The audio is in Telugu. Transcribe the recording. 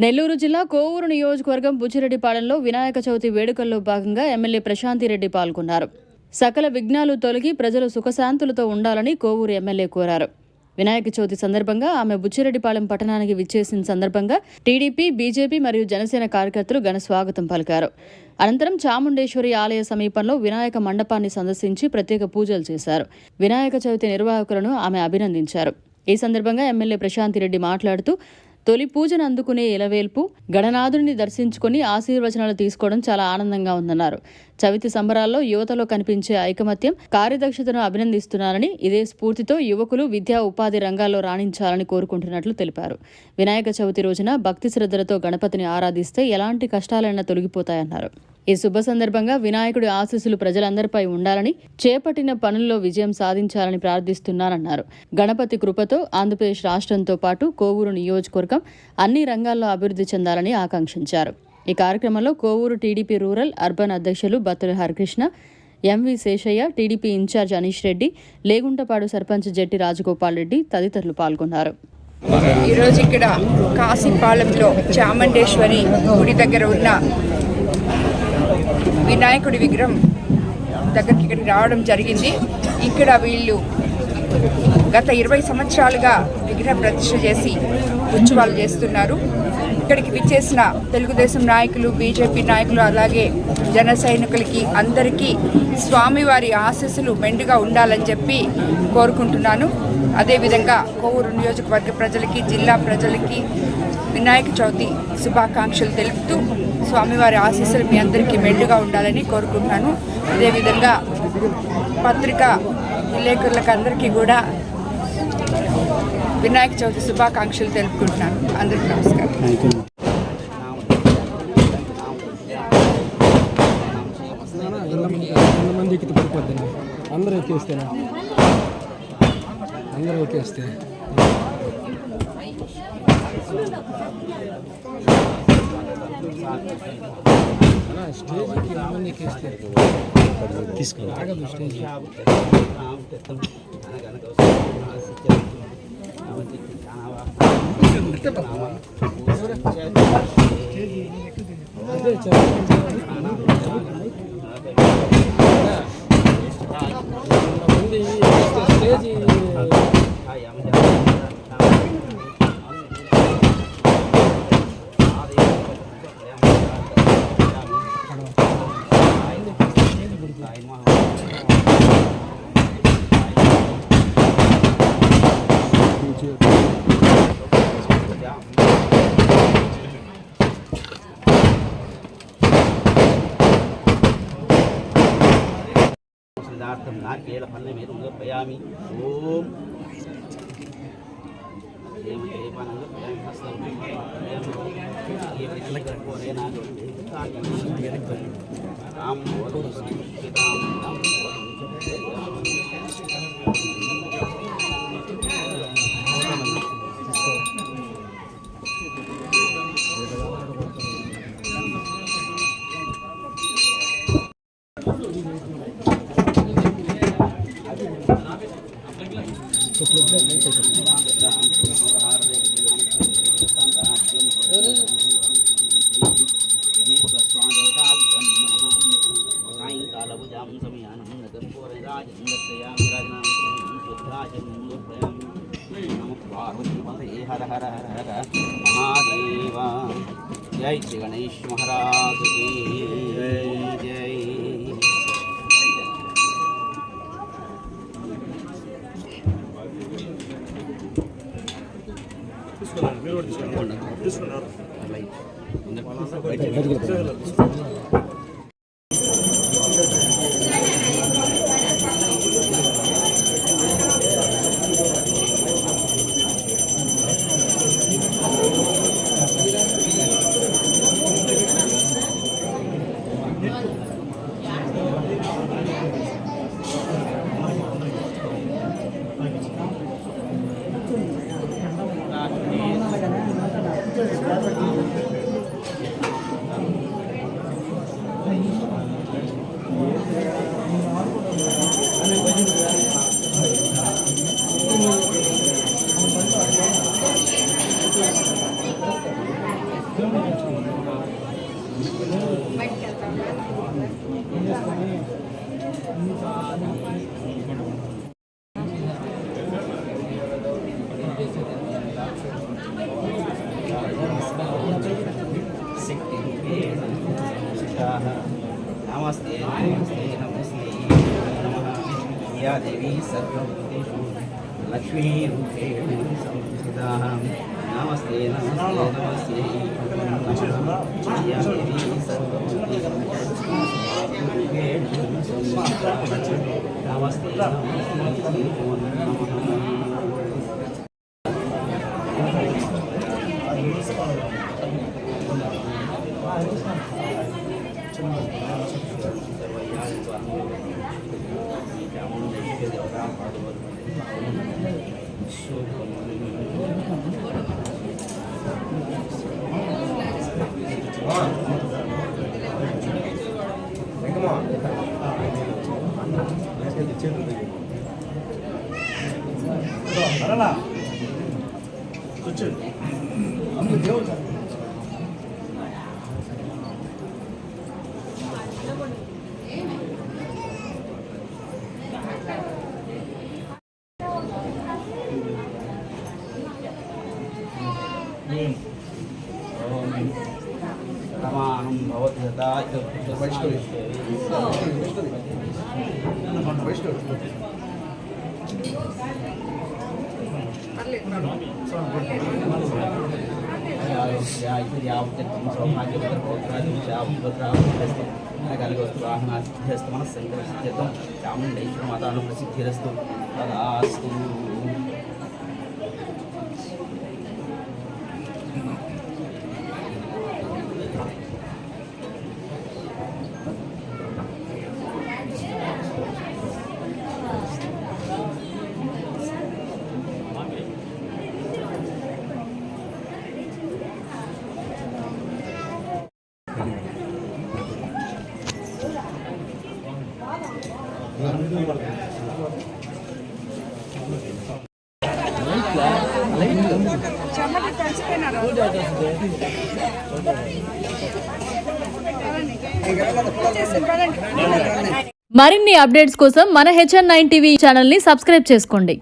నెల్లూరు జిల్లా కోవూరు నియోజకవర్గం బుచ్చిరెడ్డిపాలెంలో వినాయక చవితి వేడుకల్లో భాగంగా ఎమ్మెల్యే ప్రశాంతిరెడ్డి పాల్గొన్నారు. సకల విఘ్నాలు తొలగి ప్రజలు సుఖశాంతులతో ఉండాలని కోవూరు ఎమ్మెల్యే కోరారు. వినాయక చవితి సందర్భంగా ఆమె బుచ్చిరెడ్డిపాలెం పట్టణానికి విచ్చేసిన సందర్భంగా టీడీపీ, బీజేపీ మరియు జనసేన కార్యకర్తలు ఘన స్వాగతం పలికారు. అనంతరం చాముండేశ్వరి ఆలయ సమీపంలో వినాయక మండపాన్ని సందర్శించి ప్రత్యేక పూజలు చేశారు. వినాయక చవితి నిర్వాహకులను ఆమె అభినందించారు. ఈ సందర్భంగా ఎమ్మెల్యే ప్రశాంతిరెడ్డి మాట్లాడుతూ తొలి పూజను అందుకునే ఇలవేల్పు గణనాథుడిని దర్శించుకుని ఆశీర్వచనాలు తీసుకోవడం చాలా ఆనందంగా ఉందన్నారు. చవితి సంబరాల్లో యువతలో కనిపించే ఐకమత్యం, కార్యదక్షతను అభినందిస్తున్నారని, ఇదే స్ఫూర్తితో యువకులు విద్యా ఉపాధి రంగాల్లో రాణించాలని కోరుకుంటున్నట్లు తెలిపారు. వినాయక చవితి రోజున భక్తి శ్రద్ధలతో గణపతిని ఆరాధిస్తే ఎలాంటి కష్టాలైనా తొలగిపోతాయన్నారు. ఈ శుభ సందర్భంగా వినాయకుడి ఆశీస్సులు ప్రజలందరిపై ఉండాలని, చేపట్టిన పనుల్లో విజయం సాధించాలని ప్రార్థిస్తున్నారన్నారు. గణపతి కృపతో ఆంధ్రప్రదేశ్ రాష్ట్రంతో పాటు కోవూరు నియోజకవర్గం అన్ని రంగాల్లో అభివృద్ధి చెందాలని ఆకాంక్షించారు. ఈ కార్యక్రమంలో కోవూరు టీడీపీ రూరల్, అర్బన్ అధ్యక్షులు Battula Harikrishna, MV Seshaiah, TDP incharge Anish Reddy, Leguntapadu sarpanch Jetti Rajagopal Reddy తదితరులు పాల్గొన్నారు. ఈరోజు ఇక్కడ కాశీపాలెంలో చాముండేశ్వరి గుడి దగ్గర ఉన్న వినాయకుడి విగ్రహం దగ్గరికి ఇక్కడికి రావడం జరిగింది. ఇక్కడ వీళ్ళు గత 20 సంవత్సరాలుగా విగ్రహ ప్రతిష్ఠ చేసి ఉత్సవాలు చేస్తున్నారు. ఇక్కడికి విచ్చేసిన తెలుగుదేశం నాయకులు, బీజేపీ నాయకులు, అలాగే జన సైనికులకి అందరికీ స్వామివారి ఆశీస్సులు మెండుగా ఉండాలని చెప్పి కోరుకుంటున్నాను. అదేవిధంగా కోవూరు నియోజకవర్గ ప్రజలకి, జిల్లా ప్రజలకి వినాయక చవితి శుభాకాంక్షలు తెలుపుతూ స్వామివారి ఆశీస్సులు మీ అందరికీ మెండుగా ఉండాలని కోరుకుంటున్నాను. అదేవిధంగా పత్రికా విలేకరులకు అందరికీ కూడా వినాయక చవితి శుభాకాంక్షలు తెలుపుకుంటున్నాను. అందరికీ నమస్కారం. నాకేల పల్లె మీద పయామి ఓం హర హర హర హర మహాదేవ. జై శ్రీ గణేష్ మహారాజ్ की జై. नमस्ते नमस्ते नमस्ते नमः या देवी सर्वभूतेषु लक्ष्मीरूपेण संस्थिता नमस्ते नमस्ते नमस्ते नमः या देवी सर्वभूतेषु लक्ष्मीरूपेण संस्थिता नमस्ते नमस्ते नमः प्रमाणं भवति तथा सौभाग्यवस्तु मनस्संकल्पितं चामुण्डेश्वरमातानु प्रसिद्धिरस्तु तदास्तु మరిన్ని అప్డేట్స్ కోసం మన HN9 టీవీ ఛానల్ ని సబ్స్క్రైబ్ చేసుకోండి.